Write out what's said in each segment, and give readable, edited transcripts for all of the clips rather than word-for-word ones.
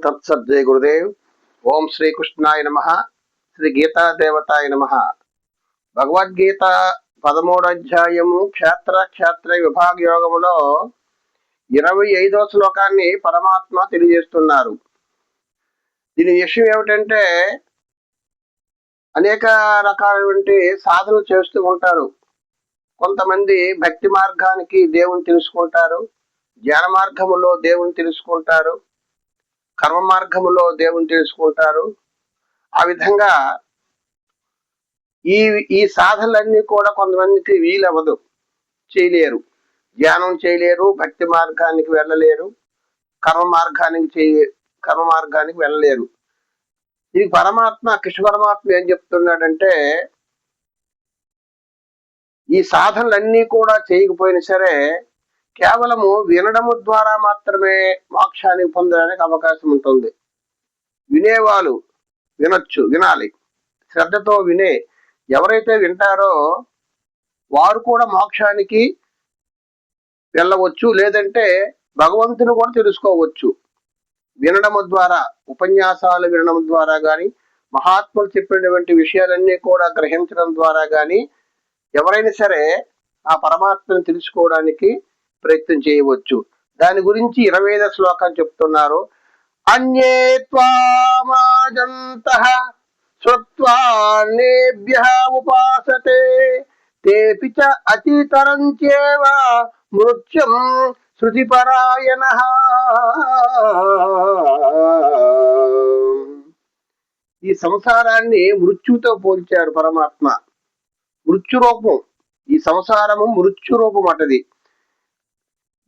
తత్సత్ జయ గురుదేవ్. ఓం శ్రీకృష్ణాయ నమ. శ్రీ గీతా దేవతాయ నమ. భగవద్గీత 13వ అధ్యాయము క్షేత్ర విభాగ యోగములో 25వ శ్లోకాన్ని పరమాత్మ తెలియజేస్తున్నారు. దీని విషయం ఏమిటంటే, అనేక రకాలైనటువంటి సాధనలు చేస్తూ ఉంటారు. కొంతమంది భక్తి మార్గానికి దేవుని తెలుసుకుంటారు, జ్ఞాన మార్గములో దేవుని తెలుసుకుంటారు, కర్మ మార్గములో దేవుని తెలుసుకుంటారు. ఆ విధంగా ఈ సాధనలన్నీ కూడా కొంతమందికి వీలవ్వదు, చేయలేరు. ధ్యానం చేయలేరు, భక్తి మార్గానికి వెళ్ళలేరు, కర్మ మార్గానికి వెళ్ళలేరు. ఈ పరమాత్మ, కృష్ణ పరమాత్మ ఏం చెప్తున్నాడంటే, ఈ సాధనలన్నీ కూడా చేయకపోయినా సరే కేవలము వినడము ద్వారా మాత్రమే మోక్షానికి పొందడానికి అవకాశం ఉంటుంది. వినేవాళ్ళు వినాలి, శ్రద్ధతో ఎవరైతే వింటారో వారు కూడా మోక్షానికి వెళ్ళవచ్చు, లేదంటే భగవంతుని కూడా తెలుసుకోవచ్చు. వినడము ద్వారా, ఉపన్యాసాలు వినడం ద్వారా కానీ, మహాత్ములు చెప్పినటువంటి విషయాలన్నీ కూడా గ్రహించడం ద్వారా కానీ ఎవరైనా సరే ఆ పరమాత్మను తెలుసుకోవడానికి ప్రయత్నం చేయవచ్చు. దాని గురించి 25వ శ్లోకం చెప్తున్నారు. అన్యే త్వామాజంతః శ్రుత్వాన్యేభ్యః ఉపాసతే తేపి చ అతితరం చేవ మృత్యుం శృతిపరాయణః. ఈ సంసారాన్ని మృత్యుతో పోల్చారు పరమాత్మ. మృత్యురూపం, ఈ సంసారము మృత్యురూపం అటది.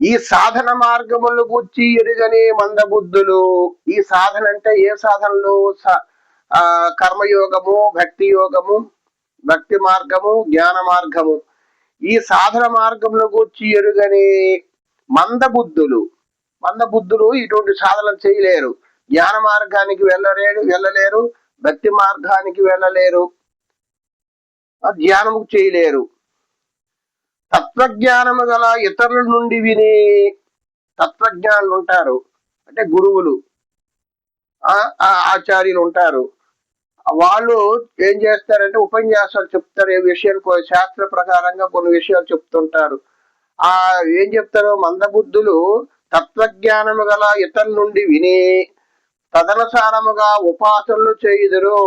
ఈ సాధన మార్గములు గుర్చి ఎరుగని మందబుద్ధులు. ఈ సాధన అంటే ఏ సాధనలు? కర్మయోగము, భక్తి యోగము, భక్తి మార్గము, జ్ఞాన మార్గము. ఈ సాధన మార్గములు గుర్చి ఎరుగని మందబుద్ధులు ఇటువంటి సాధనలు చేయలేరు. జ్ఞాన మార్గానికి వెళ్ళలేరు, భక్తి మార్గానికి వెళ్ళలేరు, ధ్యానము చేయలేరు. తత్వజ్ఞానము గల ఇతరుల నుండి విని, తత్వజ్ఞానులు ఉంటారు, అంటే గురువులు, ఆచార్యులు ఉంటారు. వాళ్ళు ఏం చేస్తారంటే ఉపన్యాసాలు చెప్తారు. ఏ విషయాలు శాస్త్ర ప్రకారంగా కొన్ని విషయాలు చెప్తుంటారు. ఏం చెప్తారు? మందబుద్ధులు తత్వజ్ఞానము గల ఇతరుల నుండి విని తదనుసారముగా ఉపాసనలు చేయుదురు.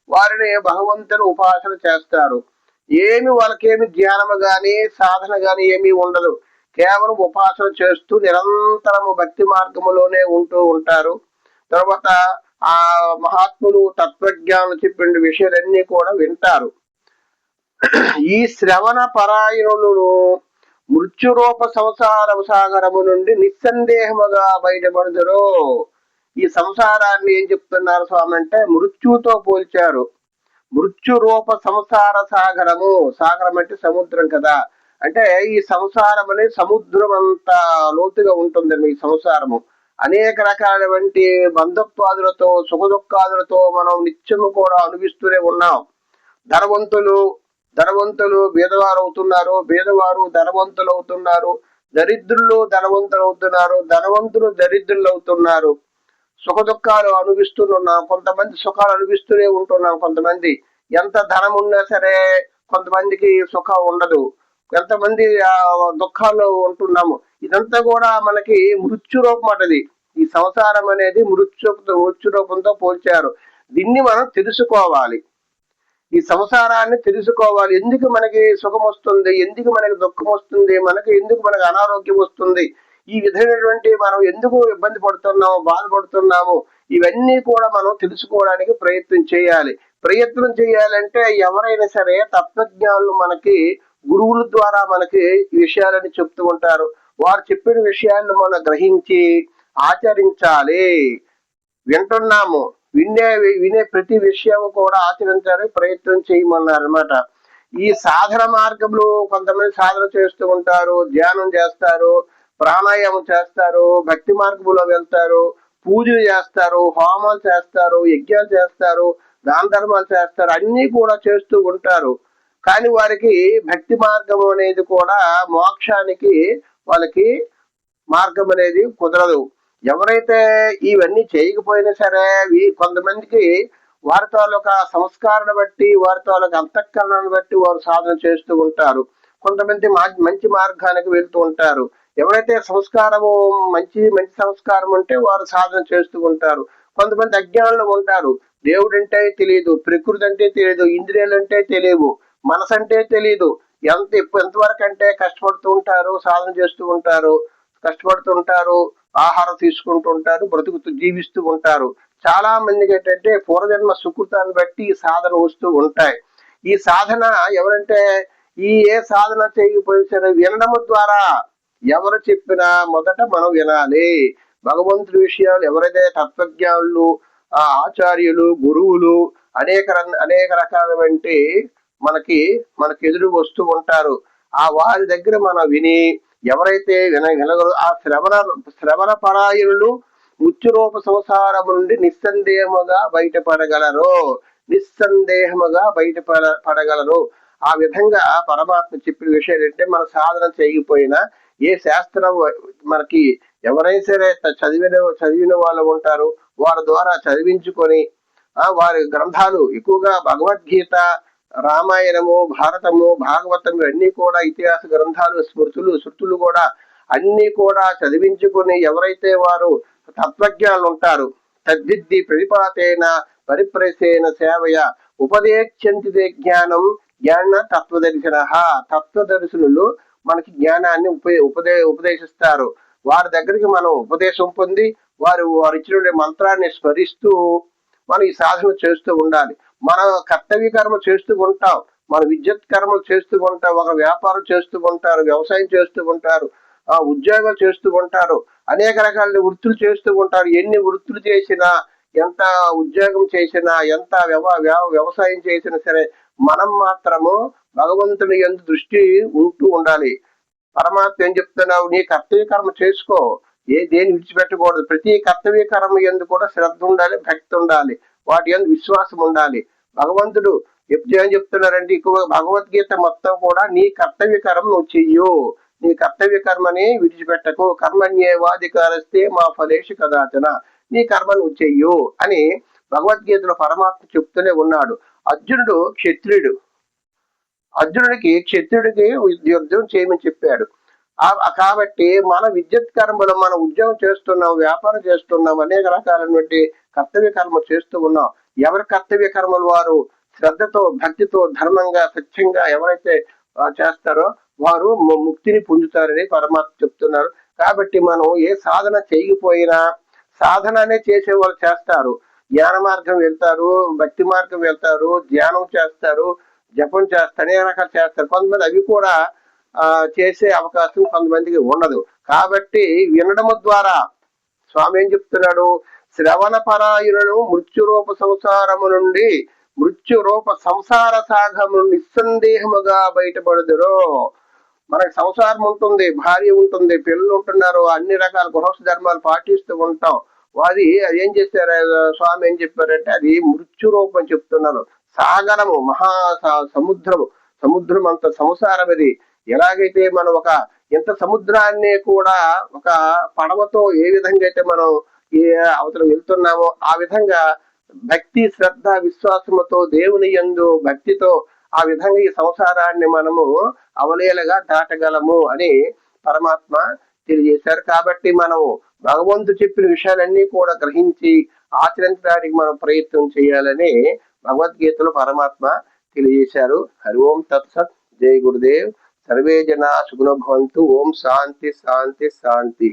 వారిని భగవంతుని ఉపాసన చేస్తారు. వాళ్ళకేమి ధ్యానము గాని సాధన గాని ఏమీ ఉండదు. కేవలం ఉపాసన చేస్తూ నిరంతరము భక్తి మార్గములోనే ఉంటూ ఉంటారు. తర్వాత ఆ మహాత్ములు తత్వజ్ఞానులు చెప్పిన విషయాలన్నీ కూడా వింటారు. ఈ శ్రవణ పరాయణులను మృత్యురూప సంసార సాగరము నుండి నిస్సందేహముగా బయటపడుదురు. ఈ సంసారాన్ని ఏం చెప్తున్నారు స్వామి అంటే, మృత్యుతో పోల్చారు. మృత్యు రూప సంసార సాగరం అంటే సముద్రం కదా. అంటే ఈ సంసారం అనేది సముద్రం అంత లోతుగా ఉంటుంది. ఈ సంసారము అనేక రకాలైనటువంటి బంధత్వాదులతో, సుఖ దుఃఖాదులతో మనం నిత్యము కూడా అనుభవిస్తూనే ఉన్నాం. ధనవంతులు బీదవారు అవుతున్నారు, బీదవారు ధనవంతులు అవుతున్నారు, దరిద్రులు ధనవంతులు అవుతున్నారు, ధనవంతులు దరిద్రులు అవుతున్నారు. సుఖ దుఃఖాలు అనుభవిస్తున్నాం. కొంతమంది సుఖాలు అనుభవిస్తూనే ఉంటున్నాం. కొంతమంది ఎంత ధనం ఉన్నా సరే కొంతమందికి సుఖం ఉండదు. ఎంతమంది దుఃఖాల్లో ఉంటున్నాము. ఇదంతా కూడా మనకి మృత్యు రూపం అటది. ఈ సంసారం అనేది మృత్యు రూపంతో పోల్చారు. దీన్ని మనం తెలుసుకోవాలి. ఈ సంసారాన్ని తెలుసుకోవాలి. ఎందుకు మనకి సుఖం వస్తుంది, ఎందుకు మనకి దుఃఖం వస్తుంది, ఎందుకు మనకి అనారోగ్యం వస్తుంది, ఈ విధమైనటువంటి మనం ఎందుకు ఇబ్బంది పడుతున్నాము, బాధపడుతున్నాము, ఇవన్నీ కూడా మనం తెలుసుకోవడానికి ప్రయత్నం చేయాలి. ప్రయత్నం చేయాలంటే ఎవరైనా సరే తత్వజ్ఞానులు మనకి గురువుల ద్వారా మనకి ఈ విషయాలని చెప్తూ ఉంటారు. వారు చెప్పిన విషయాలను మనం గ్రహించి ఆచరించాలి. వింటున్నాము, వినే ప్రతి విషయం కూడా ఆచరించాలి, ప్రయత్నం చేయమన్నారు అనమాట. ఈ సాధన మార్గంలో కొంతమంది సాధన చేస్తూ ఉంటారు, ధ్యానం చేస్తారు, ప్రాణాయామం చేస్తారు, భక్తి మార్గంలో వెళ్తారు, పూజలు చేస్తారు, హోమాలు చేస్తారు, యజ్ఞాలు చేస్తారు, దాన ధర్మాలు చేస్తారు, అన్ని కూడా చేస్తూ ఉంటారు. కానీ వారికి భక్తి మార్గం అనేది కూడా మోక్షానికి వాళ్ళకి మార్గం అనేది కుదరదు. ఎవరైతే ఇవన్నీ చేయకపోయినా సరే కొంతమందికి వారి తాలూకా సంస్కారాన్ని బట్టి వారి తాలూకా అంతఃకరణను బట్టి వారు సాధన చేస్తూ ఉంటారు. కొంతమంది మంచి మార్గానికి వెళ్తూ ఉంటారు. ఎవరైతే సంస్కారము మంచి మంచి సంస్కారం ఉంటే వారు సాధన చేస్తూ ఉంటారు. కొంతమంది అజ్ఞానులు ఉంటారు. దేవుడు అంటే తెలియదు, ప్రకృతి అంటే తెలియదు, ఇంద్రియాలు అంటే తెలియవు, మనసు అంటే తెలియదు. ఎంతవరకు అంటే కష్టపడుతూ ఉంటారు, సాధన చేస్తూ ఉంటారు, కష్టపడుతూ ఉంటారు, ఆహారం తీసుకుంటూ ఉంటారు, బ్రతుకుతూ జీవిస్తూ ఉంటారు. చాలా మందికి ఏంటంటే పూర్వజన్మ సుకృతాన్ని బట్టి ఈ సాధన వస్తూ ఉంటాయి. ఈ సాధన ఎవరంటే ఏ సాధన చేయకపోయినా వినడము ద్వారా, ఎవరు చెప్పినా మొదట మనం వినాలి. భగవంతుడి విషయాలు ఎవరైతే తత్వజ్ఞానులు, ఆచార్యులు, గురువులు అనేక రకాలవంటి మనకి ఎదురు వస్తూ ఉంటారు. వారి దగ్గర మనం విని ఎవరైతే వినగలరు ఆ శ్రవణ పరాయణులు మృత్యురూప సంసారము నుండి నిస్సందేహముగా బయటపడగలరు. ఆ విధంగా పరమాత్మ చెప్పిన విషయం ఏంటంటే, మన సాధన చేయకపోయినా ఏ శాస్త్రం మనకి ఎవరైనా సరే చదివిన వాళ్ళు ఉంటారు, వారి ద్వారా చదివించుకొని వారి గ్రంథాలు ఎక్కువగా భగవద్గీత, రామాయణము, భారతము, భాగవతం ఇవన్నీ కూడా ఇతిహాస గ్రంథాలు, శృతులు కూడా అన్ని కూడా చదివించుకొని ఎవరైతే వారు తత్వజ్ఞానులు ఉంటారు, తద్విద్ది ప్రతిపాతేన పరిప్రసేన సేవయ ఉపదేశంతి జ్ఞానం జ్ఞాన తత్వదర్శనులు మనకి జ్ఞానాన్ని ఉపదేశిస్తారు. వారి దగ్గరికి మనం ఉపదేశం పొంది వారు ఇచ్చిన మంత్రాన్ని స్మరిస్తూ మనం ఈ సాధన చేస్తూ ఉండాలి. మన కర్తవ్య కర్మ చేస్తూ ఉంటాం, మన విద్యుత్ కర్మలు చేస్తూ ఉంటాం, ఒక వ్యాపారం చేస్తూ ఉంటారు, వ్యవసాయం చేస్తూ ఉంటారు, ఉద్యోగాలు చేస్తూ ఉంటారు, అనేక రకాల వృత్తులు చేస్తూ ఉంటారు. ఎన్ని వృత్తులు చేసినా, ఎంత ఉద్యోగం చేసినా, ఎంత వ్యవసాయం చేసినా సరే మనం మాత్రము భగవంతుని యందు దృష్టి ఉంటూ ఉండాలి. పరమాత్మ ఏం చెప్తున్నావు, నీ కర్తవ్య కర్మ చేసుకో, దేని విడిచిపెట్టకూడదు. ప్రతి కర్తవ్య కర్మ యందు కూడా శ్రద్ధ ఉండాలి, భక్తి ఉండాలి, వాటి యందు విశ్వాసం ఉండాలి. భగవంతుడు ఏం చెప్తున్నారంటే, భగవద్గీత మొత్తం కూడా నీ కర్తవ్య కర్మ నువ్వు చెయ్యు, నీ కర్తవ్య కర్మని విడిచిపెట్టకు, కర్మణ్యేవాధికారస్తే మా ఫలేషు కదాచన, నీ కర్మ నువ్వు చెయ్యు అని భగవద్గీతలో పరమాత్మ చెప్తూనే ఉన్నాడు. అర్జునుడు క్షత్రియుడు, క్షత్రుడికి యుద్ధం చేయమని చెప్పాడు. కాబట్టి మన విద్యుత్ కర్మలు, మన ఉద్యోగం చేస్తున్నాం, వ్యాపారం చేస్తున్నాం, అనేక రకాలైనటువంటి కర్తవ్య కర్మ చేస్తూ ఉన్నాం. ఎవరి కర్తవ్య కర్మలు వారు శ్రద్ధతో, భక్తితో, ధర్మంగా, స్వచ్ఛంగా ఎవరైతే చేస్తారో వారు ముక్తిని పొందుతారని పరమాత్మ చెప్తున్నారు. కాబట్టి మనం ఏ సాధన చేయకపోయినా సాధననే చేసే వాళ్ళు చేస్తారు. జ్ఞాన మార్గం వెళ్తారు, భక్తి మార్గం వెళ్తారు, ధ్యానం చేస్తారు, జపం చేస్తారు, అనేక రకాలు చేస్తారు. కొంతమంది అవి కూడా చేసే అవకాశం కొంతమందికి ఉండదు. కాబట్టి వినడము ద్వారా స్వామి ఏం చెప్తున్నాడు, శ్రవణ పరాయణులు మృత్యురూప సంసారము నుండి మృత్యురూప సంసార సాగము నిస్సందేహముగా బయటపడుదురు. మనకు సంసారం ఉంటుంది, భార్య ఉంటుంది, పిల్లలు ఉంటున్నారు, అన్ని రకాల గృహస్థ ధర్మాలు పాటిస్తూ ఉంటాం. అది ఏం చేశారు స్వామి ఏం చెప్పారంటే, అది మృత్యు రూపం చెప్తున్నారు. సాగరము, సముద్రం అంత సంసారం ఇది. ఎలాగైతే మనం ఇంత సముద్రాన్ని కూడా ఒక పడవతో ఏ విధంగా అయితే మనం అవతల వెళ్తున్నామో ఆ విధంగా భక్తి, శ్రద్ధ, విశ్వాసముతో, దేవుని యందు భక్తితో ఆ విధంగా ఈ సంసారాన్ని మనము అవలీలగా దాటగలము అని పరమాత్మ తెలియజేశారు. కాబట్టి మనము భగవంతుడు చెప్పిన విషయాలన్నీ కూడా గ్రహించి ఆచరించడానికి మనం ప్రయత్నం చేయాలని భగవద్గీతలో పరమాత్మ తెలియజేశారు. హరి ఓం తత్సత్. జై గురుదేవ్. సర్వే జనా సుఖినో భవంతు. ఓం శాంతి శాంతి శాంతి.